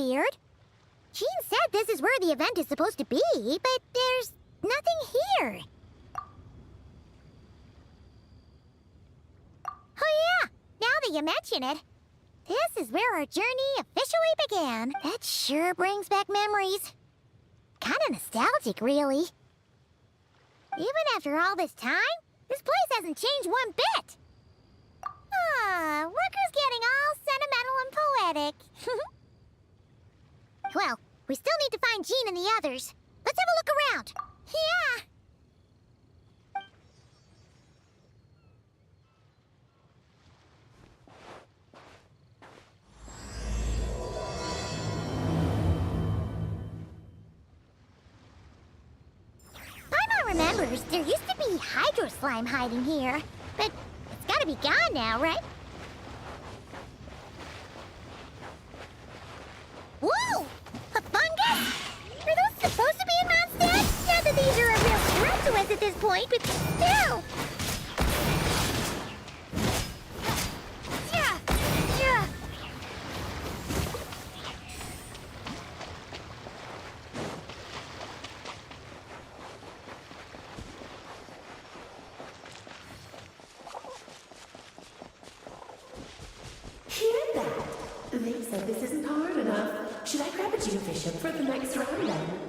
weird. Jean said this is where the event is supposed to be, but there's nothing here. Oh yeah, now that you mention it, this is where our journey officially began. That sure brings back memories. Kinda nostalgic, really. Even after all this time, this place hasn't changed one bit. Ah, look who's getting all sentimental and poetic. Well, we still need to find Jean and the others. Let's have a look around. Yeah! Paimon remembers there used to be hydro slime hiding here, but it's gotta be gone now, right? Whoa! A fungus? Are those supposed to be in Mondstadt? Not that these are a real threat to us at this point, but still! Yeah! Yeah! Hear that? They said this isn't hard enough. Should I grab a geofish for the next round then?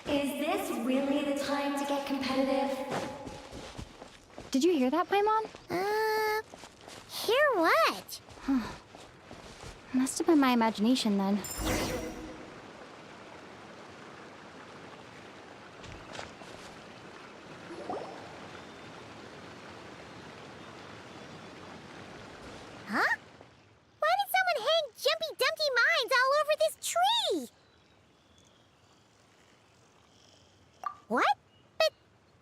Is this really the time to get competitive? Did you hear that, Paimon? Hear what? Must have been my imagination then. Huh? Why did someone hang Jumpy Dumpty mines all over this tree? What? But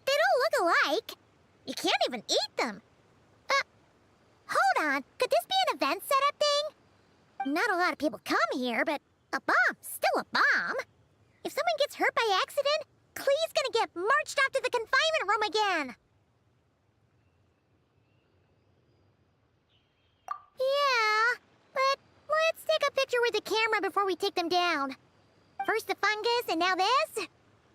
they don't look alike. You can't even eat them. Hold on. Could this be an event setup thing? Not a lot of people come here, but a bomb's still a bomb. If someone gets hurt by accident, Klee's gonna get marched off to the confinement room again. Yeah, but let's take a picture with the camera before we take them down. First the fungus, and now this?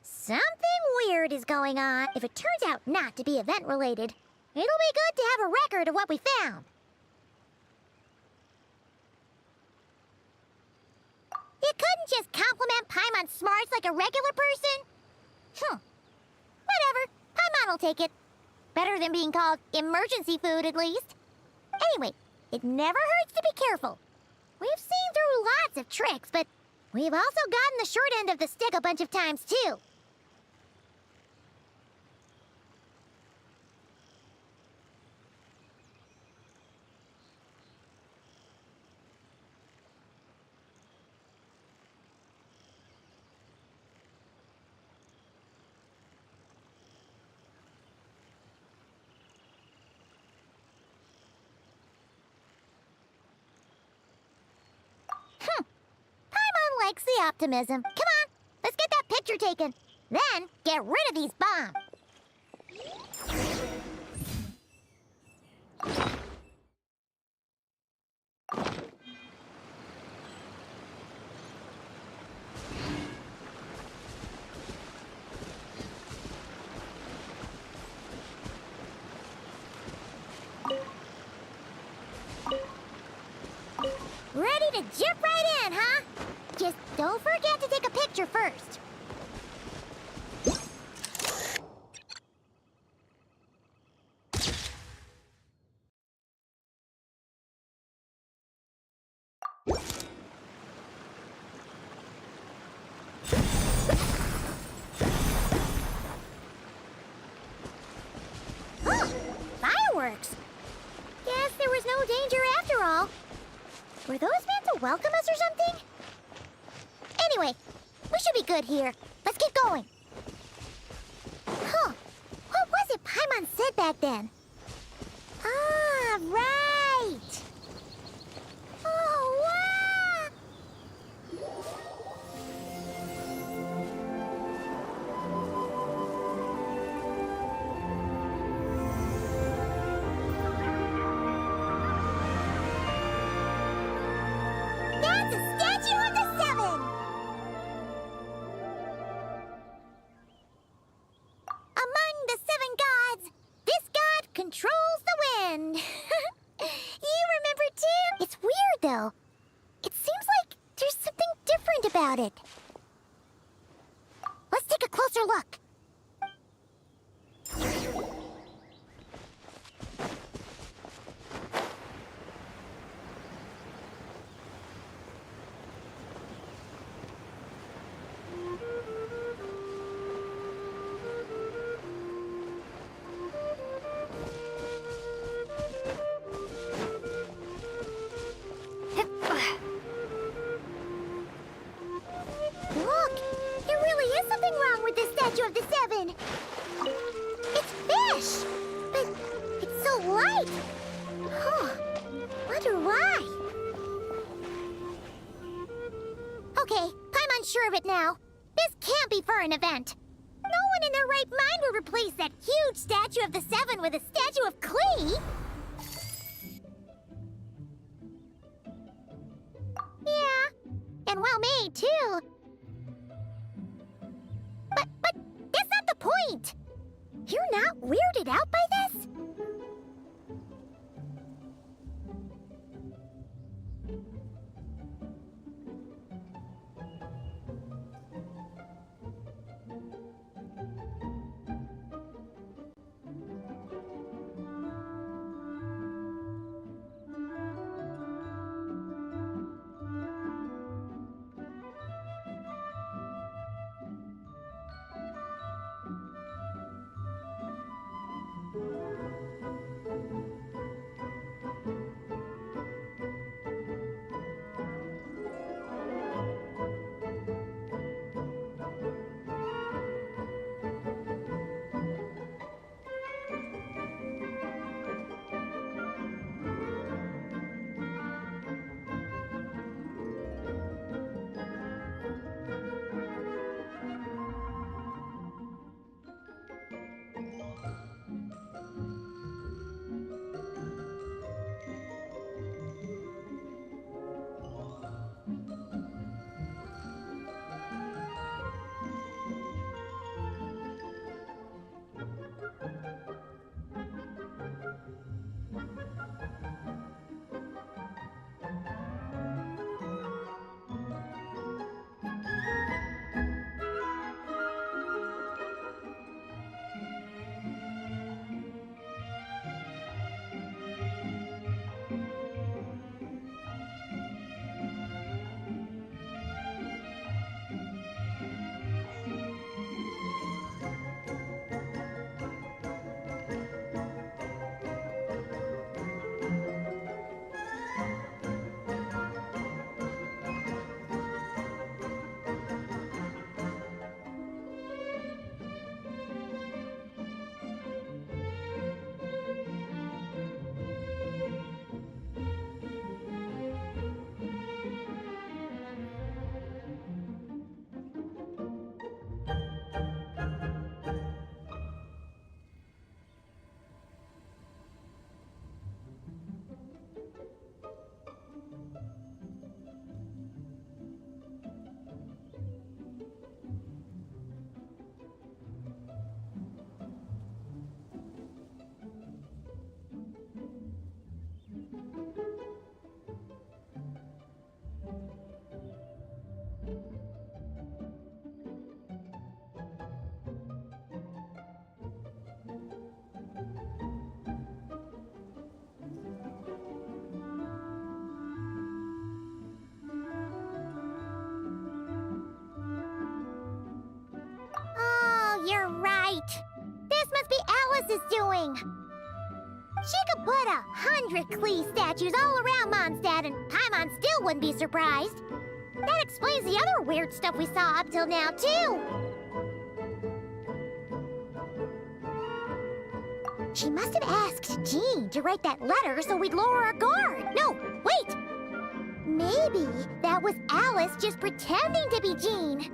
Something weird is going on. If it turns out not to be event-related, it'll be good to have a record of what we found. You couldn't just compliment Paimon's smarts like a regular person? Whatever. Paimon will take it. Better than being called emergency food, at least. Anyway, it never hurts to be careful. We've seen through lots of tricks, but we've also gotten the short end of the stick a bunch of times, too. Paimon likes the optimism. Come on, let's get that picture taken. Then, get rid of these bombs. Ready to jump right in, huh? Just don't forget to take a picture first. Huh, fireworks. Guess there was no danger after all. Were those meant to welcome us or something? Anyway, we should be good here. Let's get going. Huh. What was it Paimon said back then? Ah, right. Oh, wow. That's a statue it. Let's take a closer look. Look! There really is something wrong with this statue of the Seven! It's fish! But it's so light! Huh. Wonder why? Okay, I'm unsure of it now. This can't be for an event. No one in their right mind would replace that huge statue of the Seven with a statue of Klee! Yeah, and well made, too. But that's not the point! You're not weirded out by this? You're right. This must be Alice's doing. She could put 100 Klee statues all around Mondstadt and Paimon still wouldn't be surprised. That explains the other weird stuff we saw up till now, too. She must have asked Jean to write that letter so we'd lower our guard. No, wait! Maybe that was Alice just pretending to be Jean.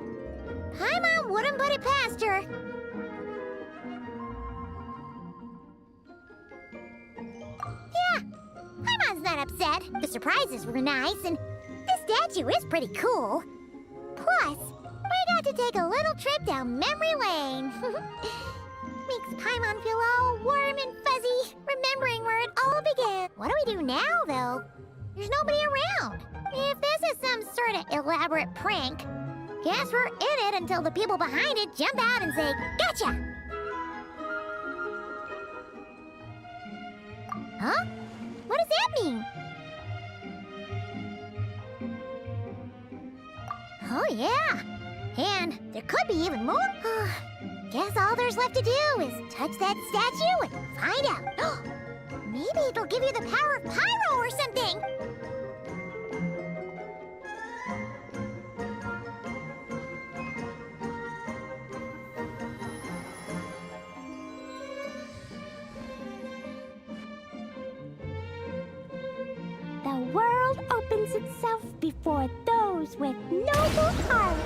Paimon wouldn't put it past her. Yeah, Paimon's not upset. The surprises were nice, and the statue is pretty cool. Plus, we got to take a little trip down memory lane. Makes Paimon feel all warm and fuzzy, remembering where it all began. What do we do now, though? There's nobody around. If this is some sort of elaborate prank, Guess we're in it until the people behind it jump out and say, "Gotcha!" Huh? What does that mean? Oh, yeah. And there could be even more. Guess all there's left to do is touch that statue and find out. Maybe it'll give you the power of pyro or something. The world opens itself before those with noble hearts.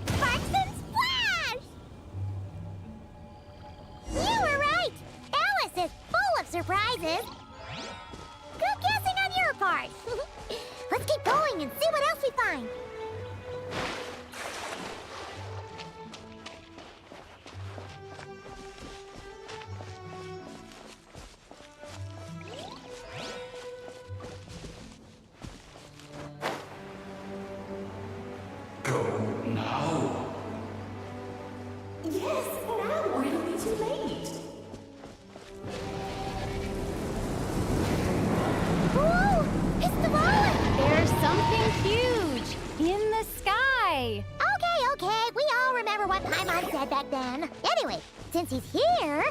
Sparks and splash! You were right! Alice is full of surprises. Good guessing on your part. Let's keep going and see what else we find. Go now. Yes, now, or it'll be too late. Ooh, it's the roller! There's something huge in the sky. Okay, we all remember what Paimon said back then. Anyway, since he's here,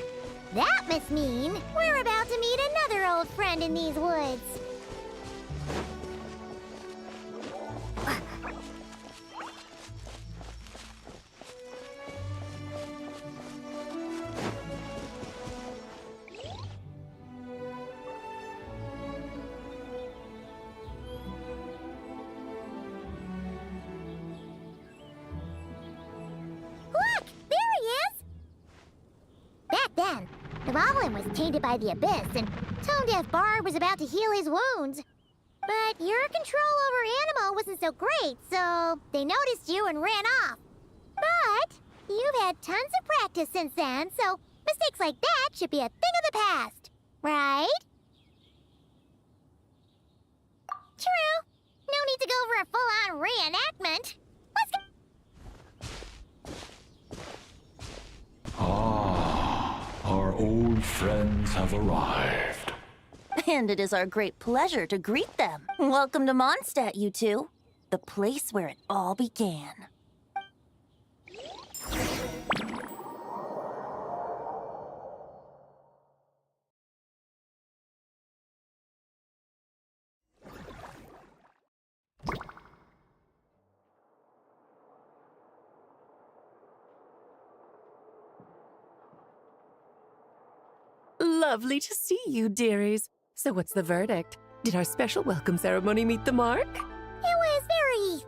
that must mean we're about to meet another old friend in these woods. Look! There he is! Back then, the Goblin was tainted by the Abyss, and Tone-Deaf Bard was about to heal his wounds. But your control over Animo wasn't so great, so they noticed you and ran off. But you've had tons of practice since then, so mistakes like that should be a thing of the past, right? True. No need to go for a full-on reenactment. Let's go. Our old friends have arrived. And it is our great pleasure to greet them. Welcome to Mondstadt, you two. The place where it all began. Lovely to see you, dearies. So what's the verdict? Did our special welcome ceremony meet the mark? It was very...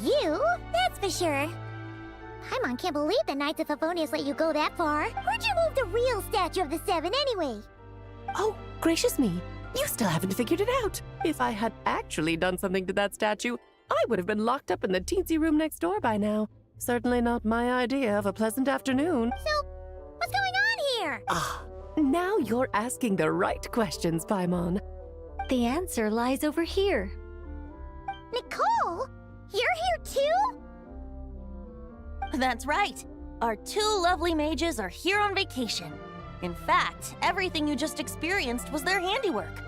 you, that's for sure. Paimon can't believe the Knights of Favonius let you go that far. Where'd you move the real statue of the Seven anyway? Oh, gracious me. You still haven't figured it out. If I had actually done something to that statue, I would have been locked up in the teensy room next door by now. Certainly not my idea of a pleasant afternoon. So, what's going on here? Now you're asking the right questions, Paimon. The answer lies over here. Nicole? You're here too? That's right. Our two lovely mages are here on vacation. In fact, everything you just experienced was their handiwork.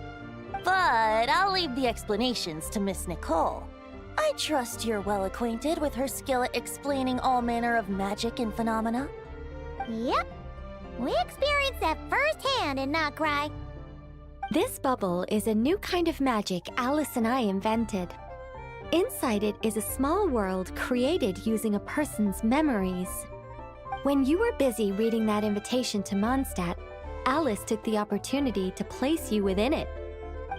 But I'll leave the explanations to Miss Nicole. I trust you're well acquainted with her skill at explaining all manner of magic and phenomena. Yep. We experienced that firsthand in Notcry. This bubble is a new kind of magic Alice and I invented. Inside it is a small world created using a person's memories. When you were busy reading that invitation to Mondstadt, Alice took the opportunity to place you within it.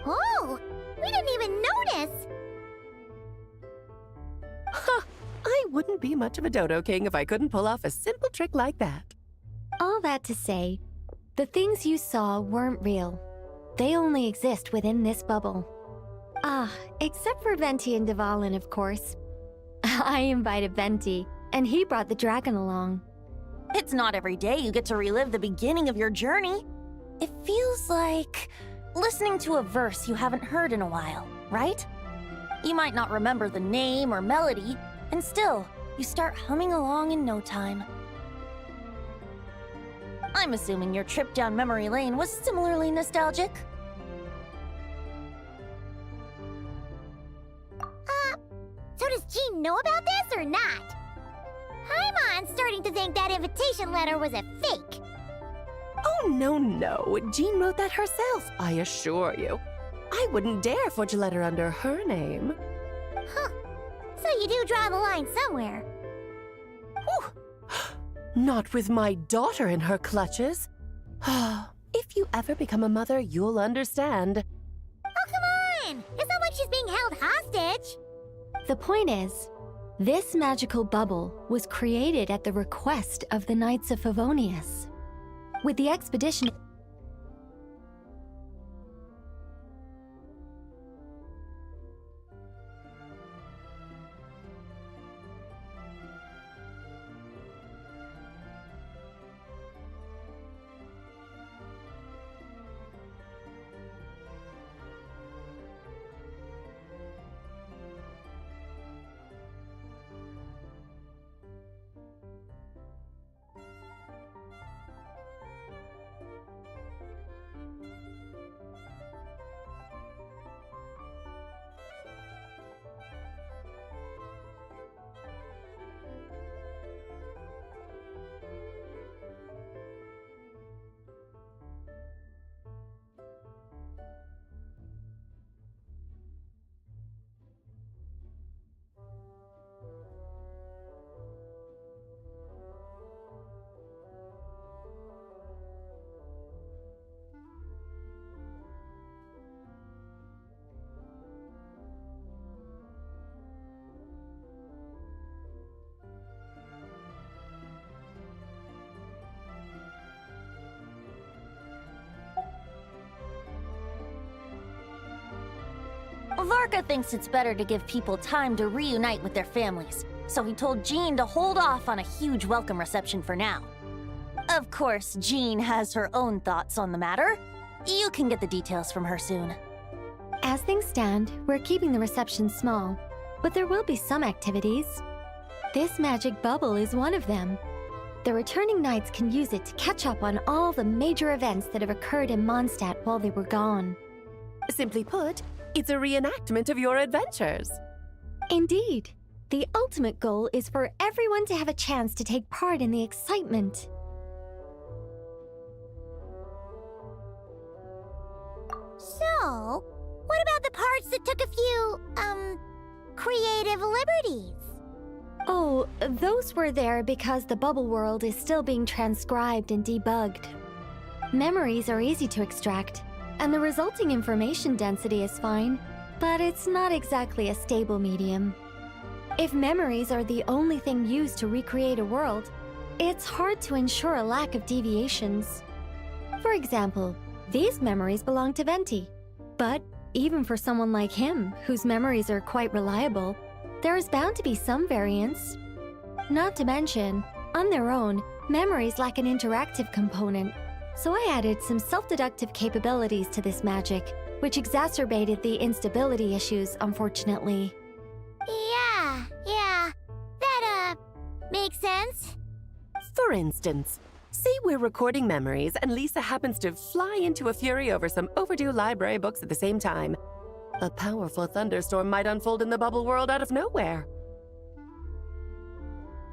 Oh, we didn't even notice. I wouldn't be much of a dodo king if I couldn't pull off a simple trick like that. All that to say, the things you saw weren't real. They only exist within this bubble. Except for Venti and Dvalin, of course. I invited Venti, and he brought the dragon along. It's not every day you get to relive the beginning of your journey. It feels like listening to a verse you haven't heard in a while, right? You might not remember the name or melody, and still, you start humming along in no time. I'm assuming your trip down memory lane was similarly nostalgic. So does Jean know about this or not? Paimon's starting to think that invitation letter was a fake. Oh, no. Jean wrote that herself, I assure you. I wouldn't dare forge a letter under her name. Huh. So you do draw the line somewhere. Not with my daughter in her clutches. If you ever become a mother, you'll understand. Oh, come on! It's not like she's being held hostage. The point is, this magical bubble was created at the request of the Knights of Favonius. With the expedition... Varka thinks it's better to give people time to reunite with their families, so he told Jean to hold off on a huge welcome reception for now. Of course, Jean has her own thoughts on the matter. You can get the details from her soon. As things stand, we're keeping the reception small, but there will be some activities. This magic bubble is one of them. The returning knights can use it to catch up on all the major events that have occurred in Mondstadt while they were gone. Simply put, it's a reenactment of your adventures. Indeed. The ultimate goal is for everyone to have a chance to take part in the excitement. So, what about the parts that took a few, creative liberties? Oh, those were there because the bubble world is still being transcribed and debugged. Memories are easy to extract, and the resulting information density is fine, but it's not exactly a stable medium. If memories are the only thing used to recreate a world, it's hard to ensure a lack of deviations. For example, these memories belong to Venti, but even for someone like him, whose memories are quite reliable, there is bound to be some variance. Not to mention, on their own, memories lack an interactive component, so I added some self-deductive capabilities to this magic, which exacerbated the instability issues, unfortunately. Yeah. That, makes sense. For instance, say we're recording memories and Lisa happens to fly into a fury over some overdue library books at the same time. A powerful thunderstorm might unfold in the bubble world out of nowhere.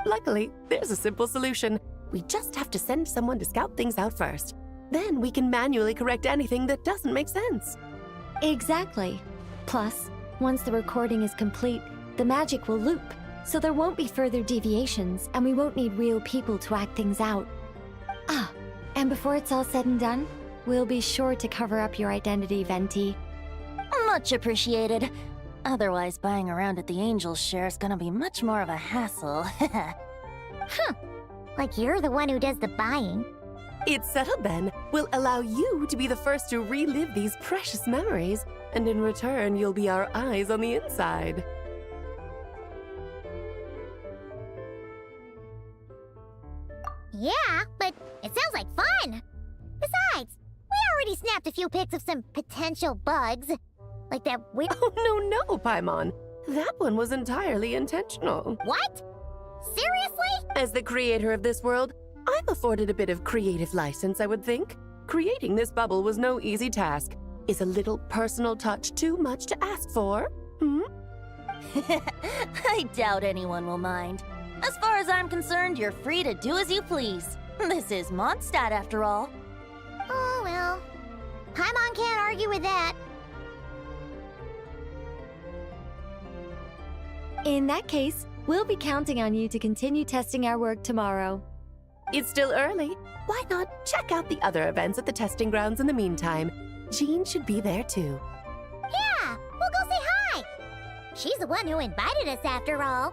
Luckily, there's a simple solution. We just have to send someone to scout things out first. Then we can manually correct anything that doesn't make sense. Exactly. Plus, once the recording is complete, the magic will loop, so there won't be further deviations, and we won't need real people to act things out. Ah, and before it's all said and done, we'll be sure to cover up your identity, Venti. Much appreciated. Otherwise, buying around at the Angels share is gonna be much more of a hassle. Like you're the one who does the buying. It's settled then. We'll allow you to be the first to relive these precious memories, and in return, you'll be our eyes on the inside. Yeah, but it sounds like fun. Besides, we already snapped a few pics of some potential bugs. Like that weird... Oh, no, Paimon. That one was entirely intentional. What? Seriously? As the creator of this world, I'm afforded a bit of creative license, I would think. Creating this bubble was no easy task. Is a little personal touch too much to ask for? I doubt anyone will mind. As far as I'm concerned, you're free to do as you please. This is Mondstadt, after all. Oh, well. Paimon can't argue with that. In that case, we'll be counting on you to continue testing our work tomorrow. It's still early. Why not check out the other events at the testing grounds in the meantime? Jean should be there too. Yeah, we'll go say hi. She's the one who invited us, after all.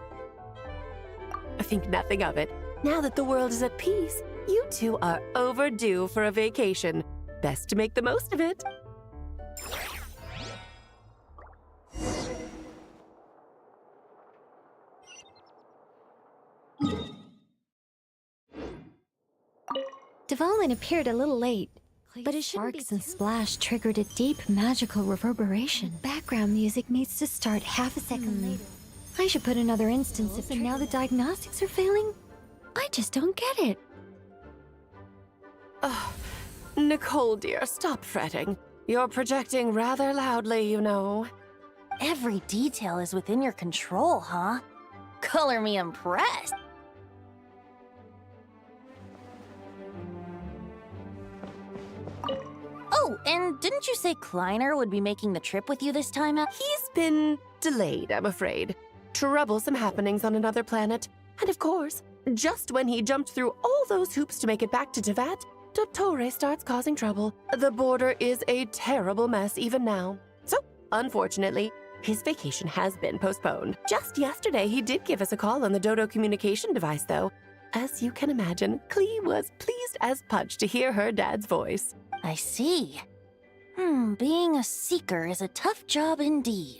I think nothing of it. Now that the world is at peace, you two are overdue for a vacation. Best to make the most of it. Dvalin appeared a little late, but his sparks and splash triggered a deep magical reverberation. Background music needs to start half a second later. I should put another instance if now the diagnostics are failing. I just don't get it. Oh, Nicole, dear, stop fretting. You're projecting rather loudly, you know. Every detail is within your control, huh? Color me impressed. Oh, and didn't you say Kleiner would be making the trip with you this time? He's been delayed, I'm afraid. Troublesome happenings on another planet. And of course, just when he jumped through all those hoops to make it back to Tevat, Dottore starts causing trouble. The border is a terrible mess even now. So, unfortunately, his vacation has been postponed. Just yesterday, he did give us a call on the Dodo communication device, though. As you can imagine, Klee was pleased as punch to hear her dad's voice. I see. Being a seeker is a tough job indeed.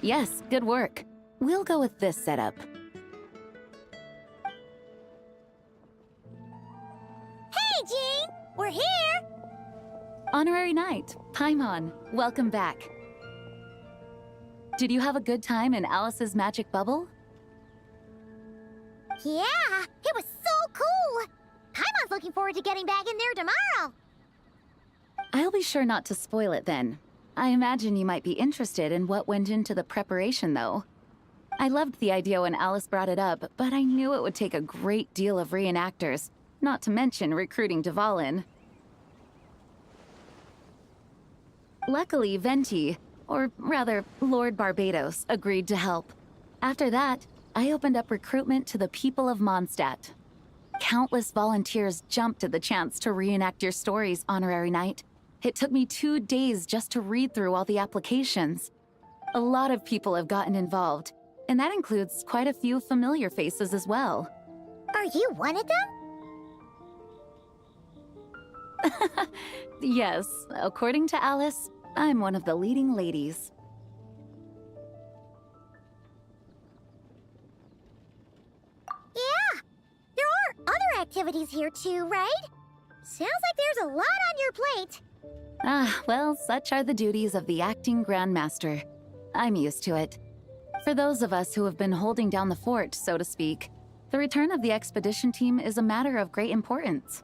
Yes, good work. We'll go with this setup. Hey, Jean! We're here! Honorary Knight, Paimon, welcome back. Did you have a good time in Alice's magic bubble? Yeah, it was so cool! Paimon's looking forward to getting back in there tomorrow! I'll be sure not to spoil it then. I imagine you might be interested in what went into the preparation, though. I loved the idea when Alice brought it up, but I knew it would take a great deal of reenactors, not to mention recruiting Dvalin. Luckily, Venti, or rather, Lord Barbados, agreed to help. After that, I opened up recruitment to the people of Mondstadt. Countless volunteers jumped at the chance to reenact your stories, Honorary Knight. It took me 2 days just to read through all the applications. A lot of people have gotten involved, and that includes quite a few familiar faces as well. Are you one of them? Yes, according to Alice, I'm one of the leading ladies. Yeah, there are other activities here too, right? Sounds like there's a lot on your plate. Ah, well, such are the duties of the acting Grandmaster. I'm used to it. For those of us who have been holding down the fort, so to speak, the return of the expedition team is a matter of great importance.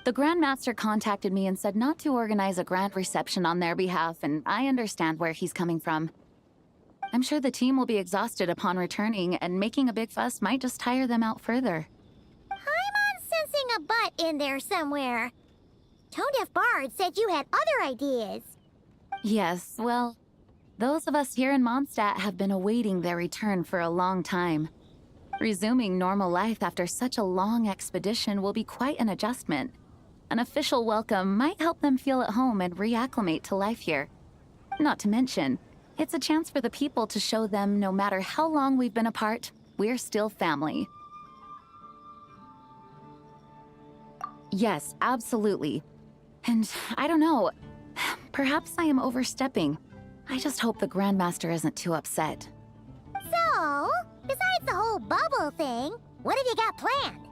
The Grandmaster contacted me and said not to organize a grand reception on their behalf, and I understand where he's coming from. I'm sure the team will be exhausted upon returning, and making a big fuss might just tire them out further. I'm sensing a butt in there somewhere. Tone Deaf Bard said you had other ideas. Yes, well, Those of us here in Mondstadt have been awaiting their return for a long time. Resuming normal life after such a long expedition will be quite an adjustment. An official welcome might help them feel at home and reacclimate to life here. Not to mention, it's a chance for the people to show them no matter how long we've been apart, we're still family. Yes, absolutely. And I don't know, perhaps I am overstepping. I just hope the Grandmaster isn't too upset. So, besides the whole bubble thing, what have you got planned?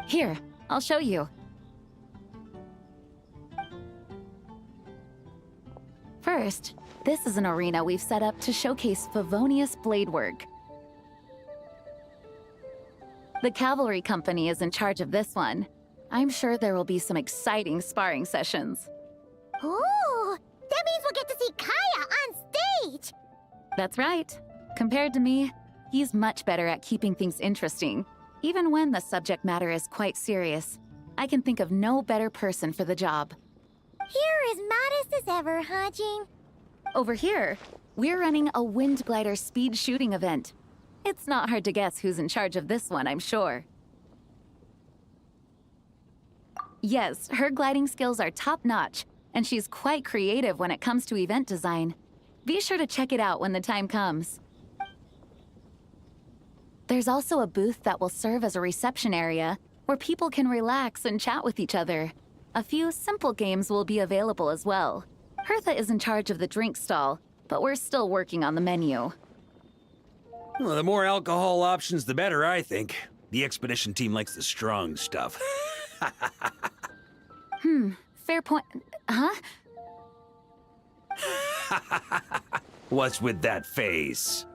Here, I'll show you. First, this is an arena we've set up to showcase Favonius blade work. The cavalry company is in charge of this one. I'm sure there will be some exciting sparring sessions. Ooh, that means we'll get to see Kaya on stage! That's right. Compared to me, he's much better at keeping things interesting, even when the subject matter is quite serious. I can think of no better person for the job. You're as modest as ever, huh, Jean? Over here, we're running a wind glider speed shooting event. It's not hard to guess who's in charge of this one, I'm sure. Yes, her gliding skills are top-notch, and she's quite creative when it comes to event design. Be sure to check it out when the time comes. There's also a booth that will serve as a reception area, where people can relax and chat with each other. A few simple games will be available as well. Hertha is in charge of the drink stall, but we're still working on the menu. Well, the more alcohol options, the better, I think. The expedition team likes the strong stuff. Fair point. Huh? What's with that face?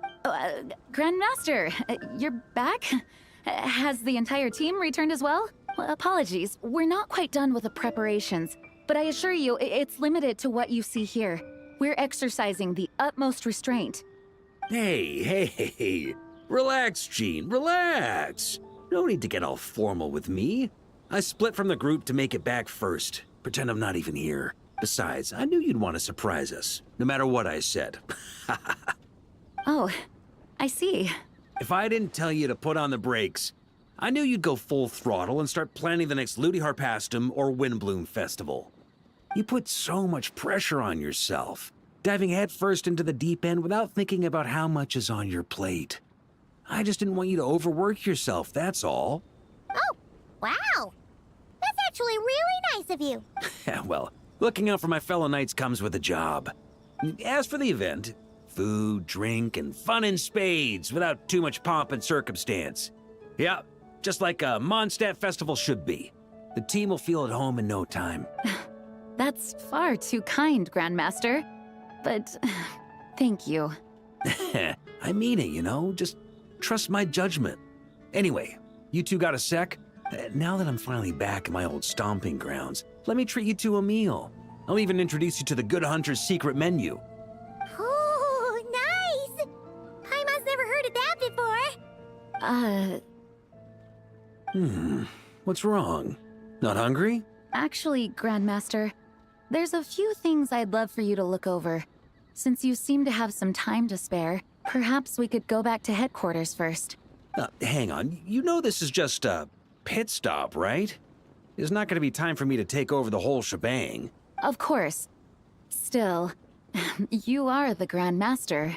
Grandmaster, you're back? Has the entire team returned as well? Apologies, we're not quite done with the preparations, but I assure you, it's limited to what you see here. We're exercising the utmost restraint. Hey. Relax, Jean, relax. No need to get all formal with me. I split from the group to make it back first. Pretend I'm not even here. Besides, I knew you'd want to surprise us, no matter what I said. Oh, I see. If I didn't tell you to put on the brakes, I knew you'd go full throttle and start planning the next Ludi Harpastum or Windbloom Festival. You put so much pressure on yourself, diving headfirst into the deep end without thinking about how much is on your plate. I just didn't want you to overwork yourself, that's all. Oh, wow! That's actually really nice of you. Yeah, well, looking out for my fellow knights comes with a job. As for the event, food, drink, and fun in spades without too much pomp and circumstance. Yeah, just like a Mondstadt festival should be. The team will feel at home in no time. That's far too kind, Grandmaster. But thank you. I mean it, you know? Just trust my judgment. Anyway, you two got a sec? Now that I'm finally back in my old stomping grounds, let me treat you to a meal. I'll even introduce you to the Good Hunter's secret menu. Ooh, nice! Paimon's never heard of that before. What's wrong? Not hungry? Actually, Grandmaster, there's a few things I'd love for you to look over. Since you seem to have some time to spare, perhaps we could go back to headquarters first. Hang on, you know this is just a pit stop, right? There's not gonna be time for me to take over the whole shebang. Of course. Still, you are the Grandmaster.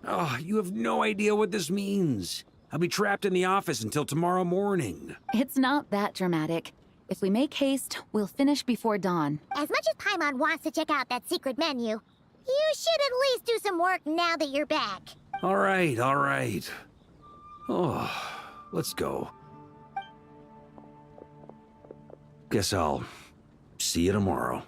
Oh, you have no idea what this means. I'll be trapped in the office until tomorrow morning. It's not that dramatic. If we make haste, we'll finish before dawn. As much as Paimon wants to check out that secret menu, you should at least do some work now that you're back. All right. Oh, let's go. Guess I'll see you tomorrow.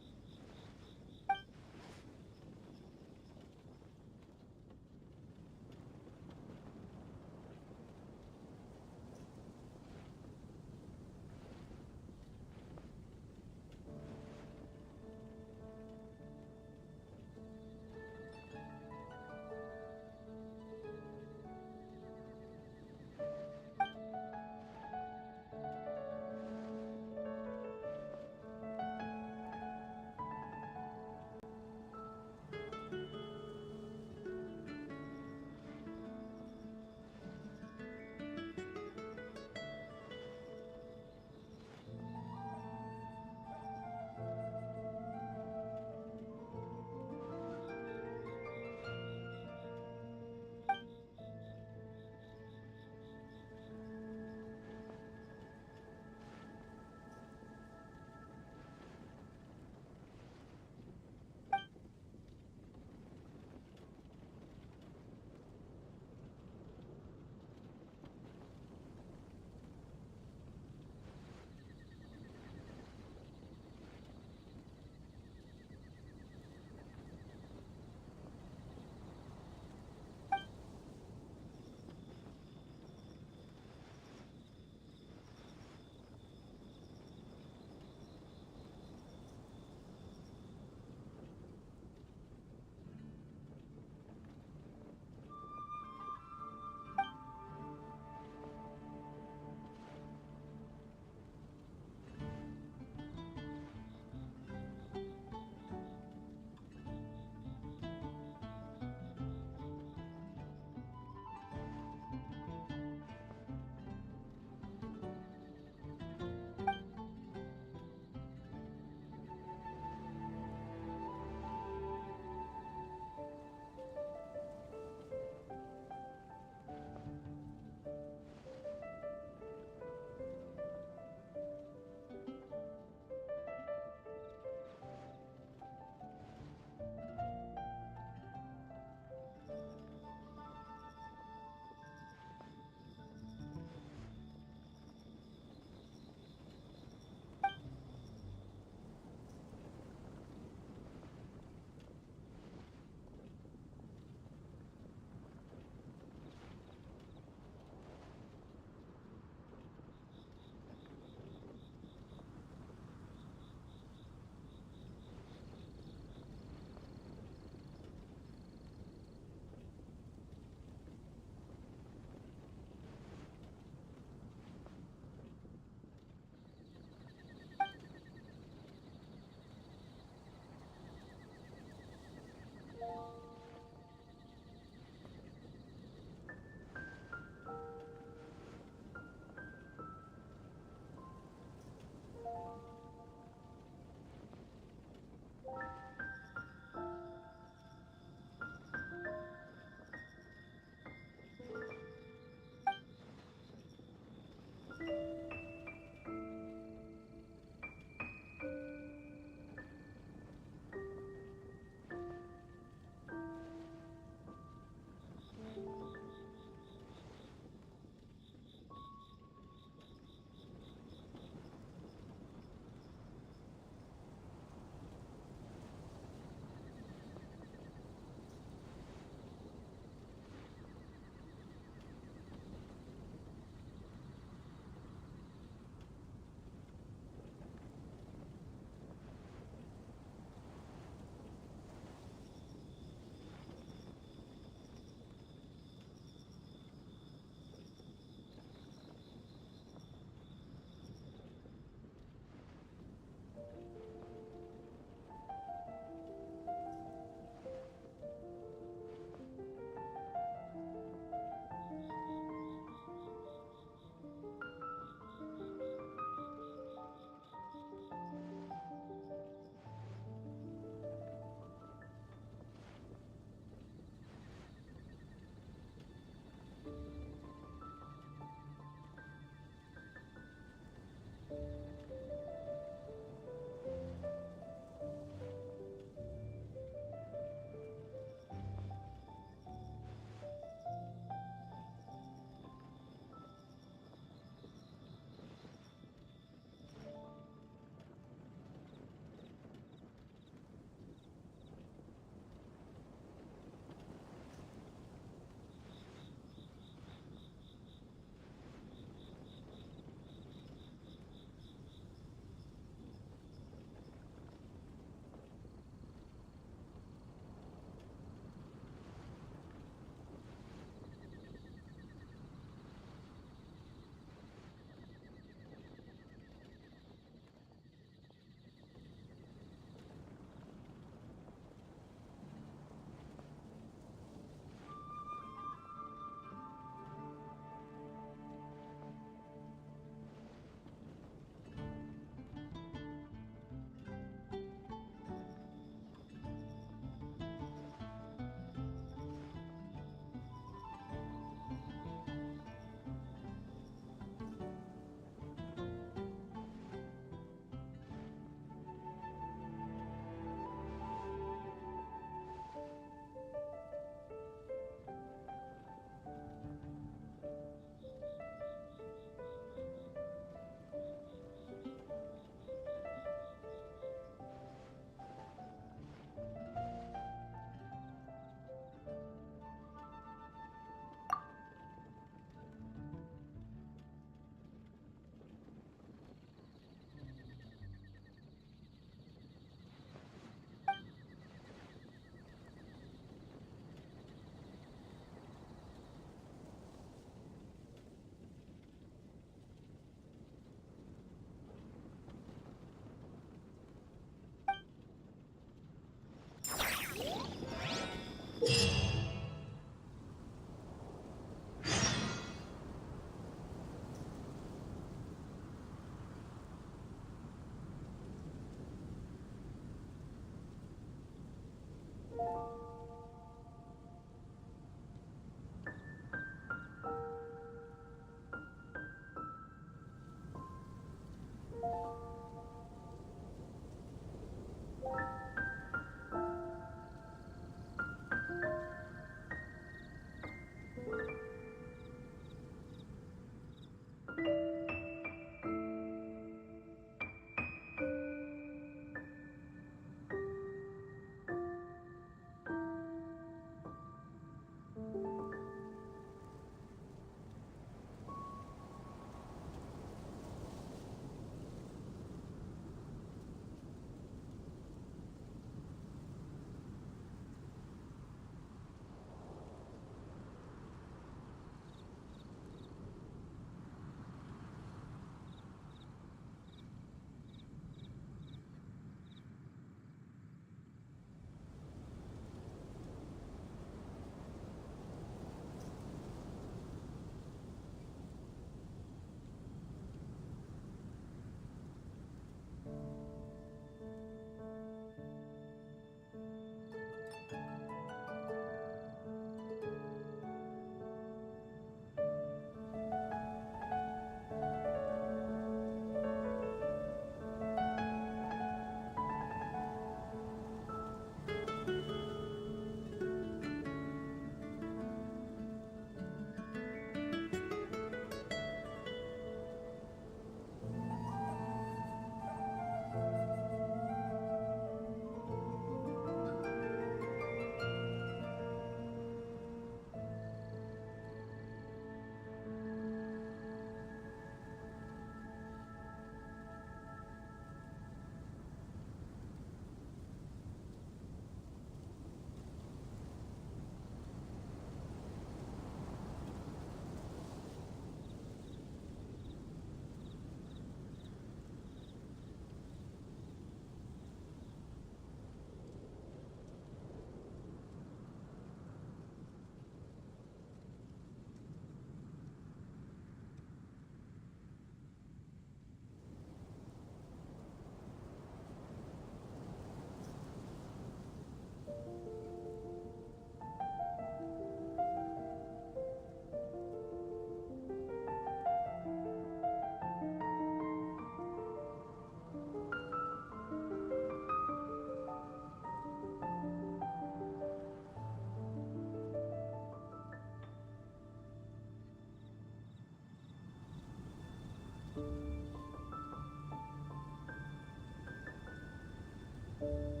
you